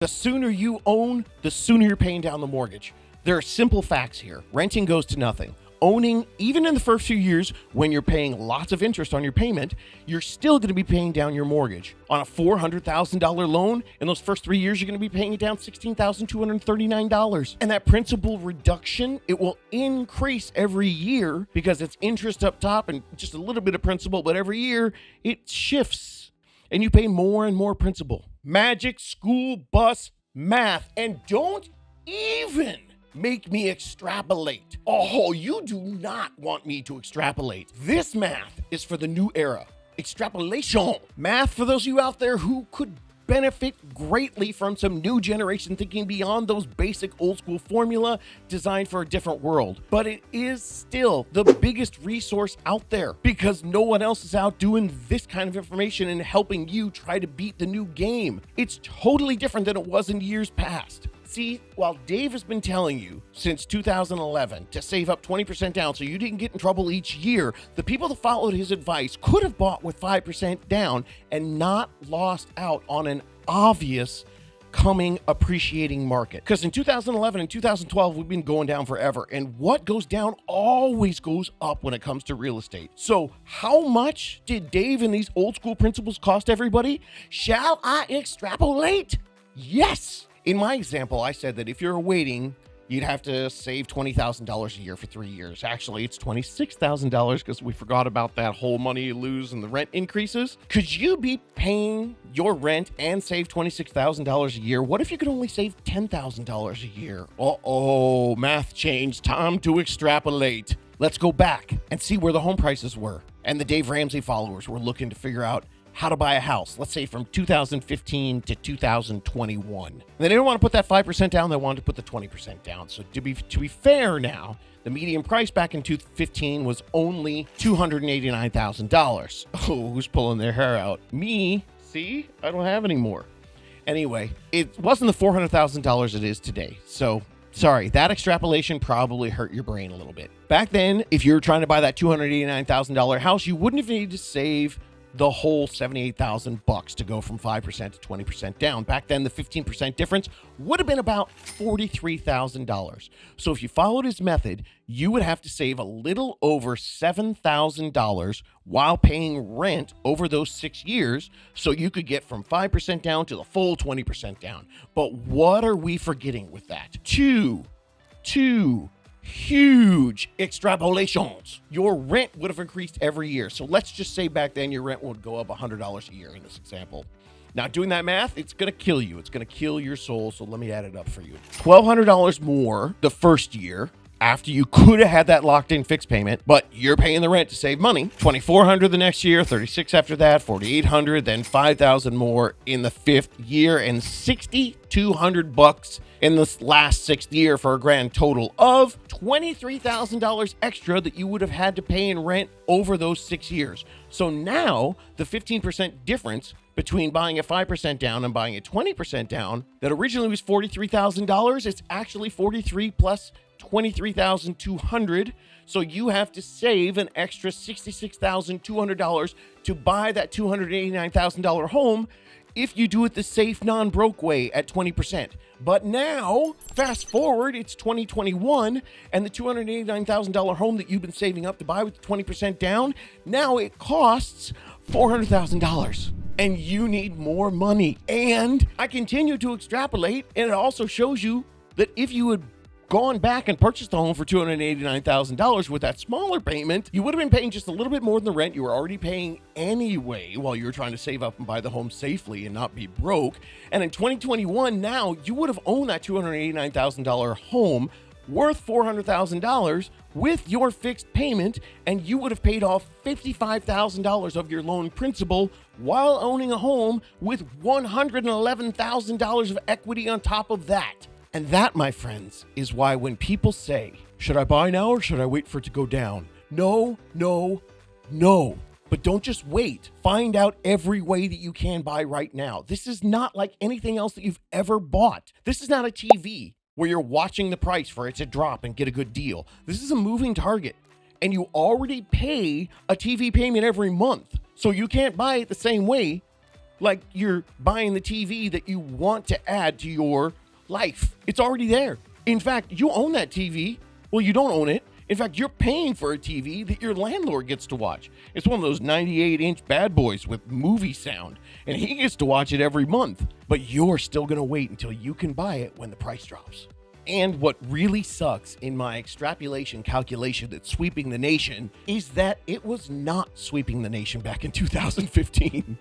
The sooner you own, the sooner you're paying down the mortgage. There are simple facts here. Renting goes to nothing. Owning, even in the first few years when you're paying lots of interest on your payment, you're still going to be paying down your mortgage. On a $400,000 loan, in those first 3 years, you're going to be paying it down $16,239. And that principal reduction, it will increase every year because it's interest up top and just a little bit of principal, but every year it shifts and you pay more and more principal. Magic school bus math. And don't even make me extrapolate. Oh, you do not want me to extrapolate. This math is for the new era. Extrapolation. Math for those of you out there who could benefit greatly from some new generation thinking beyond those basic old school formula designed for a different world. But it is still the biggest resource out there because no one else is out doing this kind of information and helping you try to beat the new game. It's totally different than it was in years past. See, while Dave has been telling you since 2011 to save up 20% down so you didn't get in trouble each year, the people that followed his advice could have bought with 5% down and not lost out on an obvious coming appreciating market. Because in 2011 and 2012, we've been going down forever. And what goes down always goes up when it comes to real estate. So how much did Dave and these old school principles cost everybody? Shall I extrapolate? Yes. In my example, I said that if you're waiting, you'd have to save $20,000 a year for 3 years. Actually, it's $26,000 because we forgot about that whole money you lose and the rent increases. Could you be paying your rent and save $26,000 a year? What if you could only save $10,000 a year? Uh-oh, math changed. Time to extrapolate. Let's go back and see where the home prices were. And the Dave Ramsey followers were looking to figure out how to buy a house, let's say from 2015 to 2021. And they didn't want to put that 5% down, they wanted to put the 20% down. So to be fair now, the median price back in 2015 was only $289,000. Oh, who's pulling their hair out? Me. See, I don't have any more. Anyway, it wasn't the $400,000 it is today. So sorry, that extrapolation probably hurt your brain a little bit. Back then, if you were trying to buy that $289,000 house, you wouldn't have needed to save the whole $78,000 to go from 5% to 20% down. Back then, the 15% difference would have been about $43,000. So if you followed his method, you would have to save a little over $7,000 while paying rent over those 6 years so you could get from 5% down to the full 20% down. But what are we forgetting with that? Two huge extrapolations. Your rent would have increased every year. So let's just say back then your rent would go up $100 a year in this example. Now doing that math, it's going to kill you. It's going to kill your soul. So let me add it up for you. $1,200 more the first year after you could have had that locked in fixed payment, but you're paying the rent to save money. $2,400 the next year, $36 after that, $4,800, then $5,000 more in the fifth year, and $6,200 in this last sixth year for a grand total of $23,000 extra that you would have had to pay in rent over those 6 years. So now the 15% difference between buying a 5% down and buying a 20% down that originally was $43,000, it's actually 43 plus $23,200. So you have to save an extra $66,200 to buy that $289,000 home if you do it the safe, non-broke way at 20%. But now, fast forward, it's 2021, and the $289,000 home that you've been saving up to buy with 20% down, now it costs $400,000. And you need more money. And I continue to extrapolate, and it also shows you that if you had gone back and purchased a home for $289,000 with that smaller payment, you would have been paying just a little bit more than the rent you were already paying anyway while you were trying to save up and buy the home safely and not be broke. And in 2021, now you would have owned that $289,000 home worth $400,000 with your fixed payment, and you would have paid off $55,000 of your loan principal while owning a home with $111,000 of equity on top of that. And that, my friends, is why when people say, should I buy now or should I wait for it to go down? No. But don't just wait. Find out every way that you can buy right now. This is not like anything else that you've ever bought. This is not a TV where you're watching the price for it to drop and get a good deal. This is a moving target. And you already pay a TV payment every month. So you can't buy it the same way Like you're buying the TV that you want to add to your life. It's already there. In fact, you own that TV. Well, you don't own it. In fact, you're paying for a TV that your landlord gets to watch. It's one of those 98-inch bad boys with movie sound, and he gets to watch it every month. But you're still going to wait until you can buy it when the price drops. And what really sucks in my extrapolation calculation that's sweeping the nation is that it was not sweeping the nation back in 2015.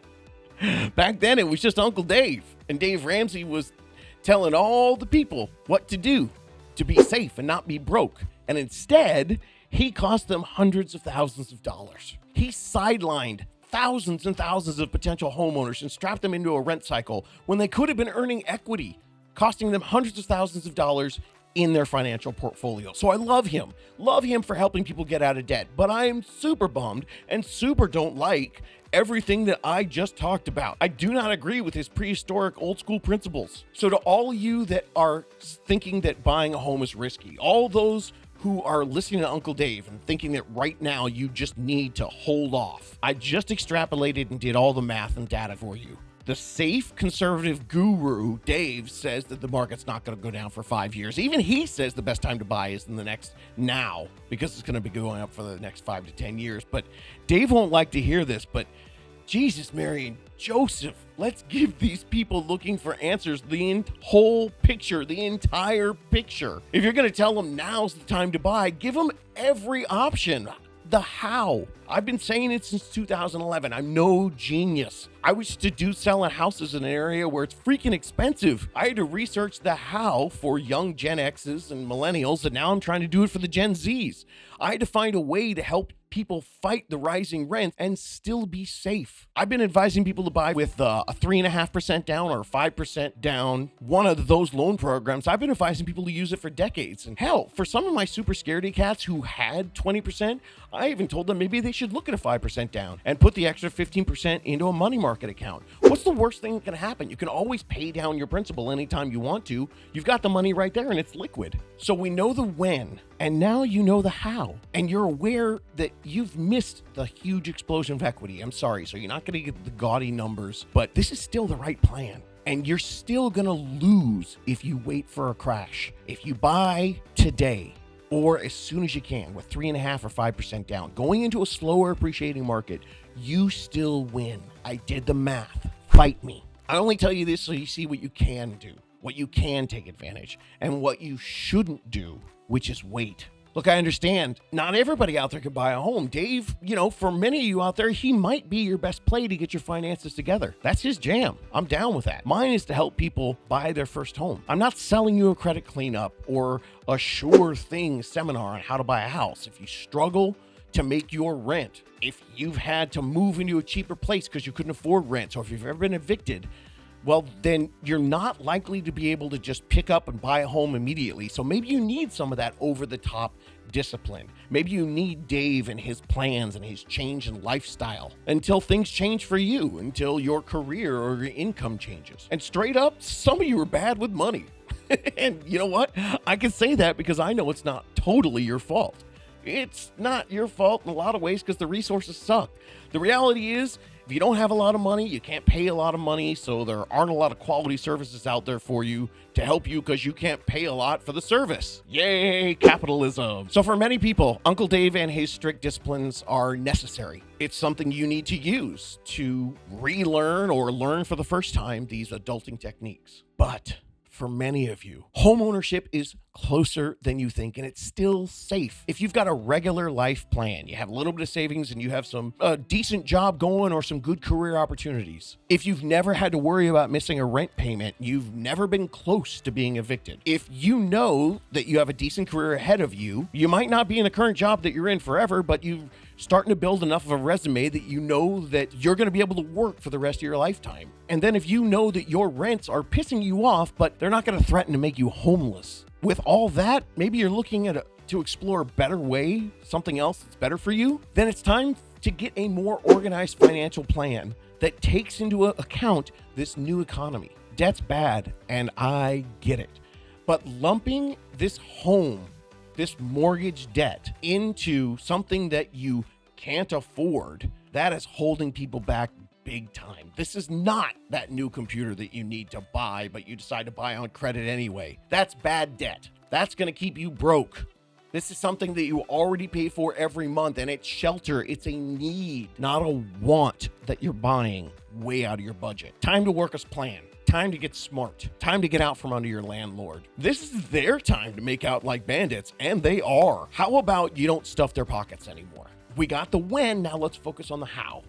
Back then, it was just Uncle Dave, and Dave Ramsey was telling all the people what to do to be safe and not be broke. And instead, he cost them hundreds of thousands of dollars. He sidelined thousands and thousands of potential homeowners and strapped them into a rent cycle when they could have been earning equity, costing them hundreds of thousands of dollars in their financial portfolio. So I love him for helping people get out of debt. But I am super bummed and super don't like everything that I just talked about. I do not agree with his prehistoric old school principles. So to all you that are thinking that buying a home is risky, all those who are listening to Uncle Dave and thinking that right now you just need to hold off, I just extrapolated and did all the math and data for you. The safe conservative guru, Dave, says that the market's not going to go down for 5 years. Even he says the best time to buy is in the next now, because it's going to be going up for the next 5 to 10 years. But Dave won't like to hear this, but Jesus, Mary, and Joseph, let's give these people looking for answers the whole picture, the entire picture. If you're going to tell them now's the time to buy, give them every option. The how. I've been saying it since 2011. I'm no genius. I was to selling houses in an area where it's freaking expensive. I had to research the how for young Gen X's and millennials, and now I'm trying to do it for the Gen Z's. I had to find a way to help people fight the rising rent and still be safe. I've been advising people to buy with a 3.5% down or 5% down, one of those loan programs. I've been advising people to use it for decades. And hell, for some of my super scaredy cats who had 20%, I even told them maybe they should look at a 5% down and put the extra 15% into a money market account. What's the worst thing that can happen? You can always pay down your principal anytime you want to. You've got the money right there and it's liquid. So we know the when, and now you know the how, and you're aware that you've missed the huge explosion of equity. I'm sorry, so you're not going to get the gaudy numbers, but this is still the right plan. And you're still going to lose if you wait for a crash. If you buy today, or as soon as you can with 3.5 or 5% down, going into a slower appreciating market, you still win. I did the math. Fight me. I only tell you this so you see what you can do, what you can take advantage, and what you shouldn't do, which is wait. Look, I understand not everybody out there can buy a home. Dave, for many of you out there, he might be your best play to get your finances together. That's his jam. I'm down with that. Mine is to help people buy their first home. I'm not selling you a credit cleanup or a sure thing seminar on how to buy a house. If you struggle to make your rent, if you've had to move into a cheaper place because you couldn't afford rent, or if you've ever been evicted, well, then you're not likely to be able to just pick up and buy a home immediately. So maybe you need some of that over-the-top discipline. Maybe you need Dave and his plans and his change in lifestyle until things change for you, until your career or your income changes. And straight up, some of you are bad with money. And you know what? I can say that because I know it's not totally your fault. It's not your fault in a lot of ways because the resources suck. The reality is, if you don't have a lot of money, you can't pay a lot of money, so there aren't a lot of quality services out there for you to help you because you can't pay a lot for the service. Yay, capitalism. So for many people, Uncle Dave and his strict disciplines are necessary. It's something you need to use to relearn or learn for the first time these adulting techniques. But for many of you, homeownership is closer than you think, and it's still safe. If you've got a regular life plan, you have a little bit of savings, and you have some decent job going or some good career opportunities. If you've never had to worry about missing a rent payment, you've never been close to being evicted. If you know that you have a decent career ahead of you, you might not be in the current job that you're in forever, but you've starting to build enough of a resume that you know that you're going to be able to work for the rest of your lifetime. And then if you know that your rents are pissing you off, but they're not going to threaten to make you homeless. With all that, maybe you're looking at to explore a better way, something else that's better for you, then it's time to get a more organized financial plan that takes into account this new economy. Debt's bad, and I get it. But lumping this mortgage debt into something that you can't afford, that is holding people back big time. This is not that new computer that you need to buy, but you decide to buy on credit anyway. That's bad debt. That's going to keep you broke. This is something that you already pay for every month, and it's shelter. It's a need, not a want that you're buying way out of your budget. Time to work as planned. Time to get smart. Time to get out from under your landlord. This is their time to make out like bandits, and they are. How about you don't stuff their pockets anymore? We got the when, now let's focus on the how.